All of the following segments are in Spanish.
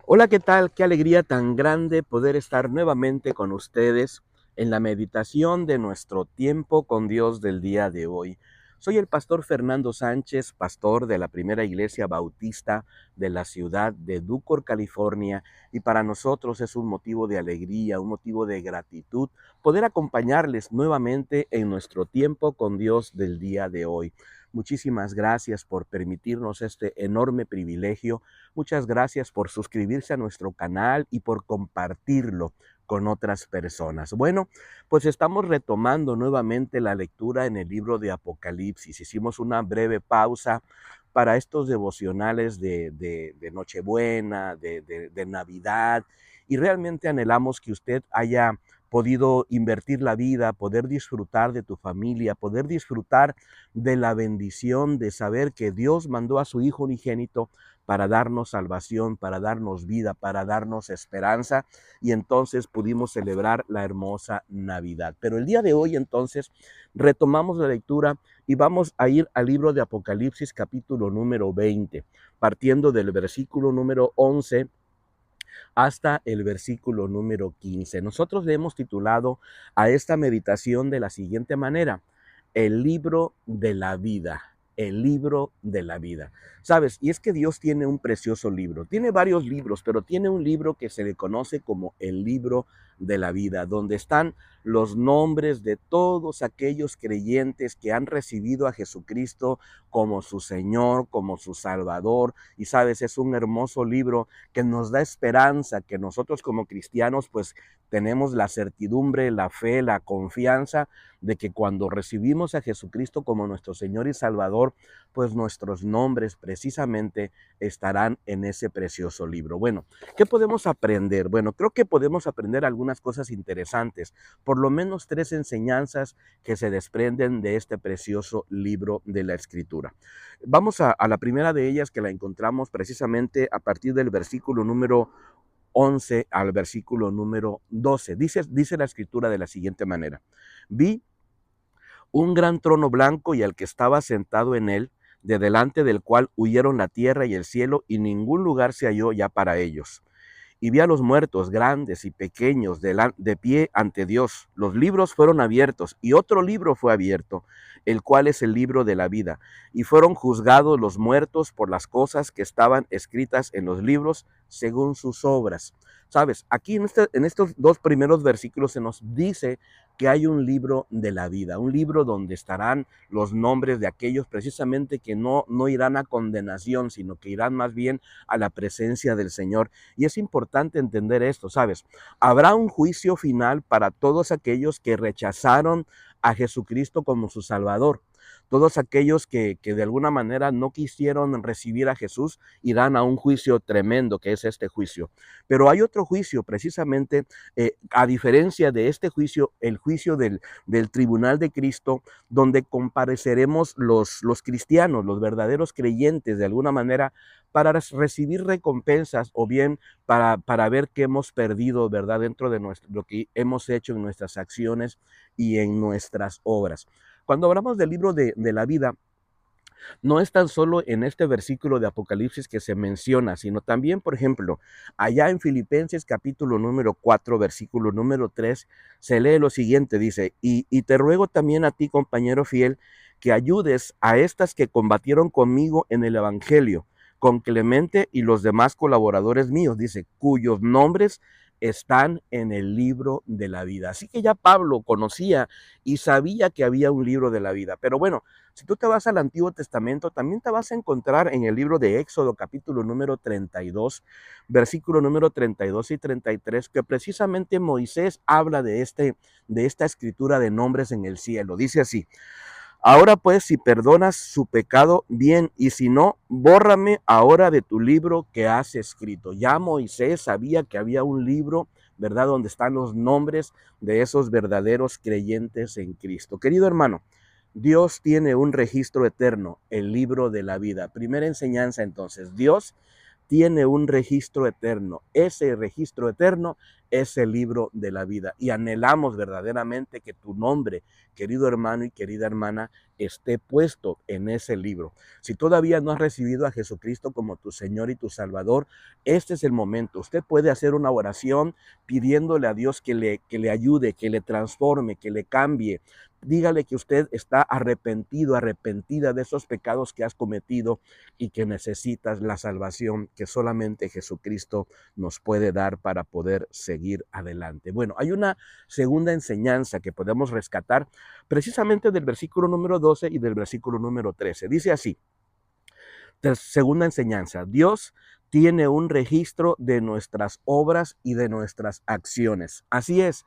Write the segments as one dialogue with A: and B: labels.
A: Hola, ¿qué tal? Qué alegría tan grande poder estar nuevamente con ustedes en la meditación de nuestro tiempo con Dios del día de hoy. Soy el pastor Fernando Sánchez, pastor de la Primera Iglesia Bautista de la ciudad de Ducor, California, y para nosotros es un motivo de alegría, un motivo de gratitud poder acompañarles nuevamente en nuestro tiempo con Dios del día de hoy. Muchísimas gracias por permitirnos este enorme privilegio. Muchas gracias por suscribirse a nuestro canal y por compartirlo con otras personas. Bueno, pues estamos retomando nuevamente la lectura en el libro de Apocalipsis. Hicimos una breve pausa para estos devocionales de Nochebuena, de Navidad, y realmente anhelamos que usted haya podido invertir la vida, poder disfrutar de tu familia, poder disfrutar de la bendición de saber que Dios mandó a su Hijo unigénito para darnos salvación, para darnos vida, para darnos esperanza, y entonces pudimos celebrar la hermosa Navidad. Pero el día de hoy entonces retomamos la lectura y vamos a ir al libro de Apocalipsis capítulo número 20, partiendo del versículo número 11 hasta el versículo número 15. Nosotros le hemos titulado a esta meditación de la siguiente manera: el libro de la vida. El libro de la vida. ¿Sabes? Y es que Dios tiene un precioso libro. Tiene varios libros, pero tiene un libro que se le conoce como el libro de la vida, donde están los nombres de todos aquellos creyentes que han recibido a Jesucristo como su Señor, como su Salvador. Y sabes, es un hermoso libro que nos da esperanza, que nosotros como cristianos pues tenemos la certidumbre, la fe, la confianza de que cuando recibimos a Jesucristo como nuestro Señor y Salvador, pues nuestros nombres precisamente estarán en ese precioso libro. Bueno, ¿qué podemos aprender? Bueno, creo que podemos aprender algunas cosas interesantes, por lo menos tres enseñanzas que se desprenden de este precioso libro de la Escritura. Vamos a la primera de ellas, que la encontramos precisamente a partir del versículo número 11 al versículo número 12. Dice la Escritura de la siguiente manera: vi un gran trono blanco y al que estaba sentado en él, de delante del cual huyeron la tierra y el cielo, y ningún lugar se halló ya para ellos. Y vi a los muertos, grandes y pequeños, de pie ante Dios. Los libros fueron abiertos, y otro libro fue abierto, el cual es el libro de la vida. Y fueron juzgados los muertos por las cosas que estaban escritas en los libros, según sus obras. Sabes, aquí en estos dos primeros versículos se nos dice que hay un libro de la vida, un libro donde estarán los nombres de aquellos precisamente que no irán a condenación, sino que irán más bien a la presencia del Señor. Y es importante entender esto, ¿sabes? Habrá un juicio final para todos aquellos que rechazaron a Jesucristo como su Salvador. Todos aquellos que de alguna manera no quisieron recibir a Jesús irán a un juicio tremendo, que es este juicio. Pero hay otro juicio, precisamente, a diferencia de este juicio, el juicio del tribunal de Cristo, donde compareceremos los cristianos, los verdaderos creyentes, de alguna manera, para recibir recompensas, o bien para ver qué hemos perdido, ¿verdad?, dentro de lo que hemos hecho en nuestras acciones y en nuestras obras. Cuando hablamos del libro de la vida, no es tan solo en este versículo de Apocalipsis que se menciona, sino también, por ejemplo, allá en Filipenses capítulo número 4, versículo número 3, se lee lo siguiente, dice: y te ruego también a ti, compañero fiel, que ayudes a estas que combatieron conmigo en el Evangelio, con Clemente y los demás colaboradores míos, dice, cuyos nombres están en el libro de la vida. Así que ya Pablo conocía y sabía que había un libro de la vida. Pero bueno, si tú te vas al Antiguo Testamento, también te vas a encontrar en el libro de Éxodo, capítulo número 32, versículo número 32 y 33, que precisamente Moisés habla de esta escritura de nombres en el cielo. Dice así: ahora pues, si perdonas su pecado, bien, y si no, bórrame ahora de tu libro que has escrito. Ya Moisés sabía que había un libro, ¿verdad?, donde están los nombres de esos verdaderos creyentes en Cristo. Querido hermano, Dios tiene un registro eterno, el libro de la vida. Primera enseñanza entonces: Dios tiene un registro eterno. Ese registro eterno ese libro de la vida. Y anhelamos verdaderamente que tu nombre, querido hermano y querida hermana, esté puesto en ese libro. Si todavía no has recibido a Jesucristo como tu Señor y tu Salvador, este es el momento. Usted puede hacer una oración pidiéndole a Dios que le ayude, que le transforme, que le cambie. Dígale que usted está arrepentido, arrepentida de esos pecados que has cometido y que necesitas la salvación que solamente Jesucristo nos puede dar para poder seguir adelante. Bueno, hay una segunda enseñanza que podemos rescatar precisamente del versículo número 12 y del versículo número 13. Dice así, segunda enseñanza, Dios tiene un registro de nuestras obras y de nuestras acciones. Así es,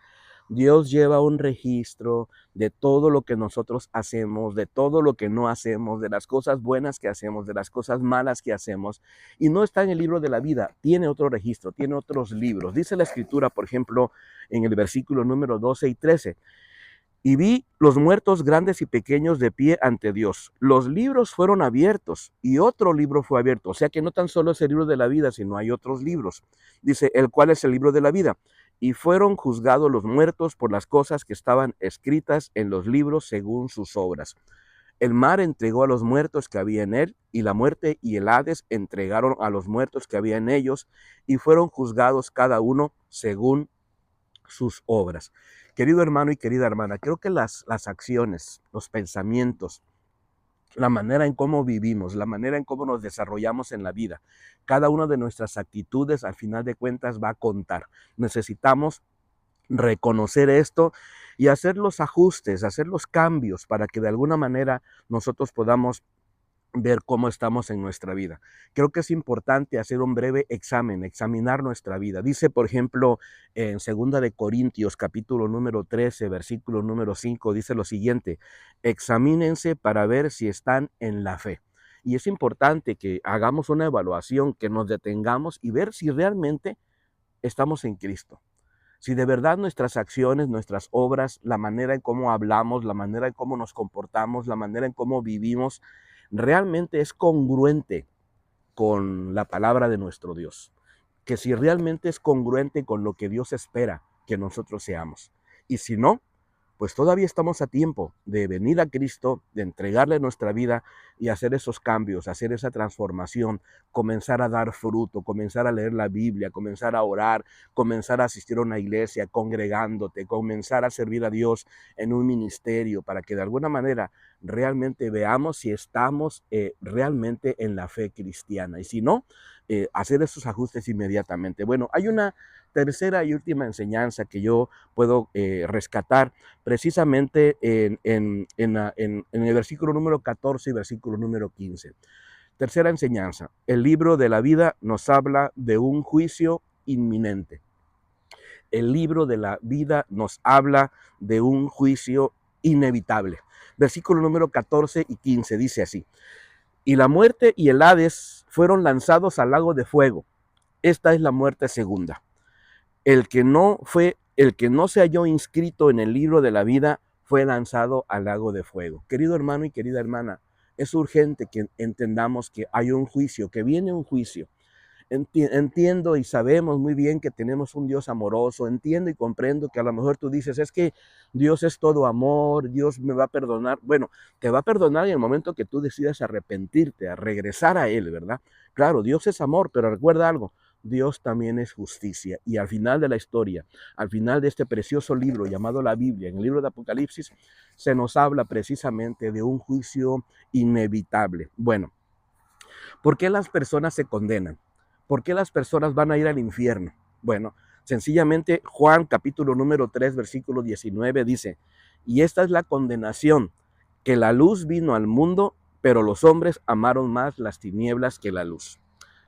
A: Dios lleva un registro de todo lo que nosotros hacemos, de todo lo que no hacemos, de las cosas buenas que hacemos, de las cosas malas que hacemos. Y no está en el libro de la vida, tiene otro registro, tiene otros libros. Dice la Escritura, por ejemplo, en el versículo número 12 y 13. Y vi los muertos grandes y pequeños de pie ante Dios. Los libros fueron abiertos y otro libro fue abierto. O sea que no tan solo es el libro de la vida, sino hay otros libros. Dice, el cual es el libro de la vida. Y fueron juzgados los muertos por las cosas que estaban escritas en los libros según sus obras. El mar entregó a los muertos que había en él, y la muerte y el Hades entregaron a los muertos que había en ellos, y fueron juzgados cada uno según sus obras. Querido hermano y querida hermana, creo que las acciones, los pensamientos, la manera en cómo vivimos, la manera en cómo nos desarrollamos en la vida, cada una de nuestras actitudes al final de cuentas va a contar. Necesitamos reconocer esto y hacer los ajustes, hacer los cambios para que de alguna manera nosotros podamos ver cómo estamos en nuestra vida. Creo que es importante hacer un breve examen, examinar nuestra vida. Dice, por ejemplo, en segunda de Corintios, capítulo número 13, versículo número 5, dice lo siguiente: examínense para ver si están en la fe. Y es importante que hagamos una evaluación, que nos detengamos y ver si realmente estamos en Cristo. Si de verdad nuestras acciones, nuestras obras, la manera en cómo hablamos, la manera en cómo nos comportamos, la manera en cómo vivimos, realmente es congruente con la palabra de nuestro Dios. Que si realmente es congruente con lo que Dios espera que nosotros seamos. Y si no, pues todavía estamos a tiempo de venir a Cristo, de entregarle nuestra vida y hacer esos cambios, hacer esa transformación, comenzar a dar fruto, comenzar a leer la Biblia, comenzar a orar, comenzar a asistir a una iglesia, congregándote, comenzar a servir a Dios en un ministerio, para que de alguna manera realmente veamos si estamos realmente en la fe cristiana. Y si no, hacer esos ajustes inmediatamente. Bueno, hay una tercera y última enseñanza que yo puedo rescatar precisamente en el versículo número 14 y versículo número 15. Tercera enseñanza, el libro de la vida nos habla de un juicio inminente. El libro de la vida nos habla de un juicio inevitable. Versículo número 14 y 15 dice así: y la muerte y el Hades fueron lanzados al lago de fuego. Esta es la muerte segunda. El que no se halló inscrito en el libro de la vida fue lanzado al lago de fuego. Querido hermano y querida hermana, es urgente que entendamos que hay un juicio, que viene un juicio. Entiendo y sabemos muy bien que tenemos un Dios amoroso. Entiendo y comprendo que a lo mejor tú dices, es que Dios es todo amor, Dios me va a perdonar. Bueno, te va a perdonar en el momento que tú decidas arrepentirte, a regresar a Él, ¿verdad? Claro, Dios es amor, pero recuerda algo: Dios también es justicia. Y al final de la historia, al final de este precioso libro llamado la Biblia, en el libro de Apocalipsis, se nos habla precisamente de un juicio inevitable. Bueno, ¿por qué las personas se condenan? ¿Por qué las personas van a ir al infierno? Bueno, sencillamente Juan capítulo número 3, versículo 19 dice: y esta es la condenación, que la luz vino al mundo, pero los hombres amaron más las tinieblas que la luz.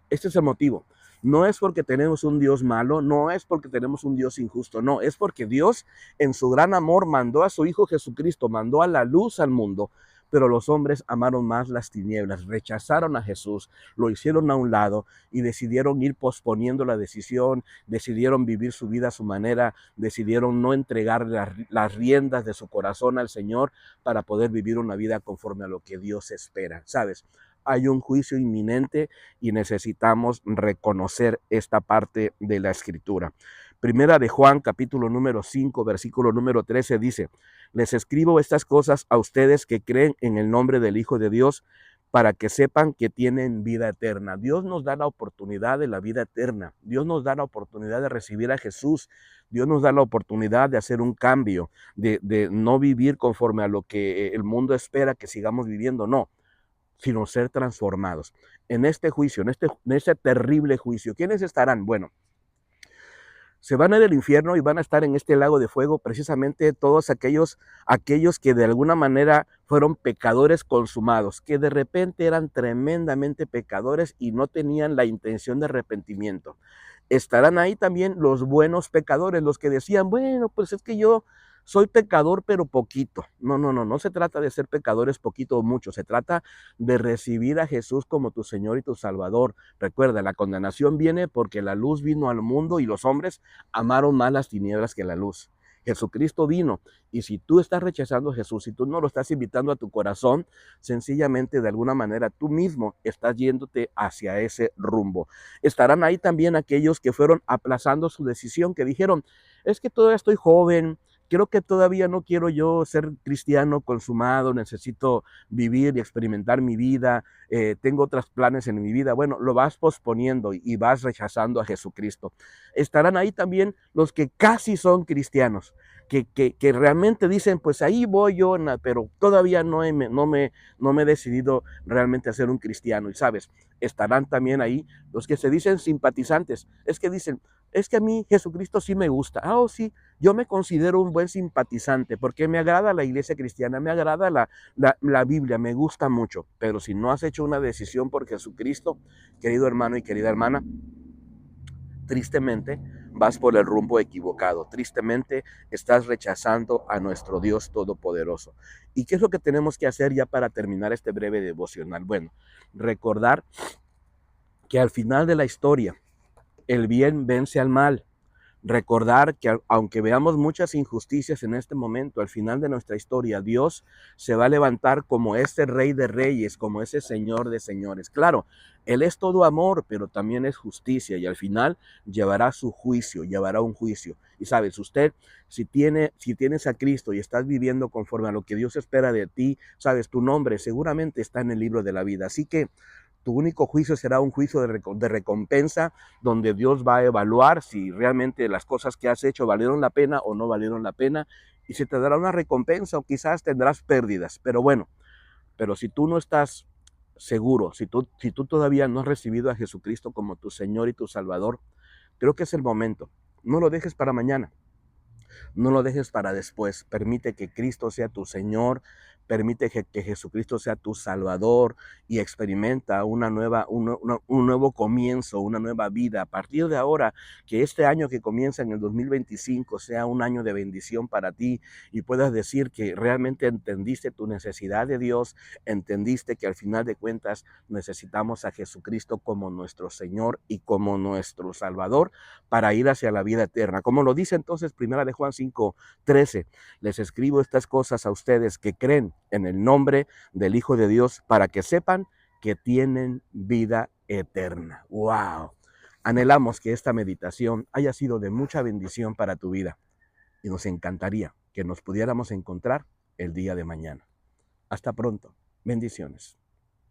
A: Este es el motivo. No es porque tenemos un Dios malo, no es porque tenemos un Dios injusto, no, es porque Dios en su gran amor mandó a su Hijo Jesucristo, mandó a la luz al mundo, pero los hombres amaron más las tinieblas, rechazaron a Jesús, lo hicieron a un lado y decidieron ir posponiendo la decisión, decidieron vivir su vida a su manera, decidieron no entregar las riendas de su corazón al Señor para poder vivir una vida conforme a lo que Dios espera. ¿Sabes? Hay un juicio inminente y necesitamos reconocer esta parte de la Escritura. Primera de Juan, capítulo número 5, versículo número 13 dice: les escribo estas cosas a ustedes que creen en el nombre del Hijo de Dios, para que sepan que tienen vida eterna. Dios nos da la oportunidad de la vida eterna. Dios nos da la oportunidad de recibir a Jesús. Dios nos da la oportunidad de hacer un cambio, de no vivir conforme a lo que el mundo espera que sigamos viviendo, no, sino ser transformados. En este juicio, en este terrible juicio, ¿quiénes estarán? Bueno, se van a ir al infierno y van a estar en este lago de fuego precisamente todos aquellos que de alguna manera fueron pecadores consumados, que de repente eran tremendamente pecadores y no tenían la intención de arrepentimiento. Estarán ahí también los buenos pecadores, los que decían, bueno, pues es que yo soy pecador, pero poquito. No, no, no, no se trata de ser pecadores poquito o mucho, se trata de recibir a Jesús como tu Señor y tu Salvador. Recuerda, la condenación viene porque la luz vino al mundo y los hombres amaron más las tinieblas que la luz. Jesucristo vino, y si tú estás rechazando a Jesús, si tú no lo estás invitando a tu corazón, sencillamente de alguna manera tú mismo estás yéndote hacia ese rumbo. Estarán ahí también aquellos que fueron aplazando su decisión, que dijeron, es que todavía estoy joven, creo que todavía no quiero yo ser cristiano consumado, necesito vivir y experimentar mi vida, tengo otros planes en mi vida. Bueno, lo vas posponiendo y vas rechazando a Jesucristo. Estarán ahí también los que casi son cristianos, que realmente dicen, pues ahí voy yo, pero todavía no me he decidido realmente a ser un cristiano. Y sabes, estarán también ahí los que se dicen simpatizantes, es que dicen, es que a mí Jesucristo sí me gusta. Ah, oh, sí, yo me considero un buen simpatizante porque me agrada la iglesia cristiana, me agrada la Biblia, me gusta mucho. Pero si no has hecho una decisión por Jesucristo, querido hermano y querida hermana, tristemente vas por el rumbo equivocado. Tristemente estás rechazando a nuestro Dios Todopoderoso. ¿Y qué es lo que tenemos que hacer ya para terminar este breve devocional? Bueno, recordar que al final de la historia, el bien vence al mal. Recordar que aunque veamos muchas injusticias en este momento, al final de nuestra historia, Dios se va a levantar como ese Rey de Reyes, como ese Señor de Señores. Claro, Él es todo amor, pero también es justicia, y al final llevará su juicio, llevará un juicio. Y sabes, usted, si tienes a Cristo y estás viviendo conforme a lo que Dios espera de ti, sabes, tu nombre seguramente está en el libro de la vida. Así que tu único juicio será un juicio de recompensa, donde Dios va a evaluar si realmente las cosas que has hecho valieron la pena o no valieron la pena, y se te dará una recompensa o quizás tendrás pérdidas. Pero bueno, pero si tú no estás seguro, si tú todavía no has recibido a Jesucristo como tu Señor y tu Salvador, creo que es el momento. No lo dejes para mañana. No lo dejes para después. Permite que Cristo sea tu Señor. Permite que Jesucristo sea tu Salvador, y experimenta un nuevo comienzo, una nueva vida. A partir de ahora, que este año que comienza en el 2025 sea un año de bendición para ti, y puedas decir que realmente entendiste tu necesidad de Dios, entendiste que al final de cuentas necesitamos a Jesucristo como nuestro Señor y como nuestro Salvador para ir hacia la vida eterna. Como lo dice entonces Primera de Juan 5:13, les escribo estas cosas a ustedes que creen en el nombre del Hijo de Dios, para que sepan que tienen vida eterna. ¡Wow! Anhelamos que esta meditación haya sido de mucha bendición para tu vida, y nos encantaría que nos pudiéramos encontrar el día de mañana. Hasta pronto. Bendiciones.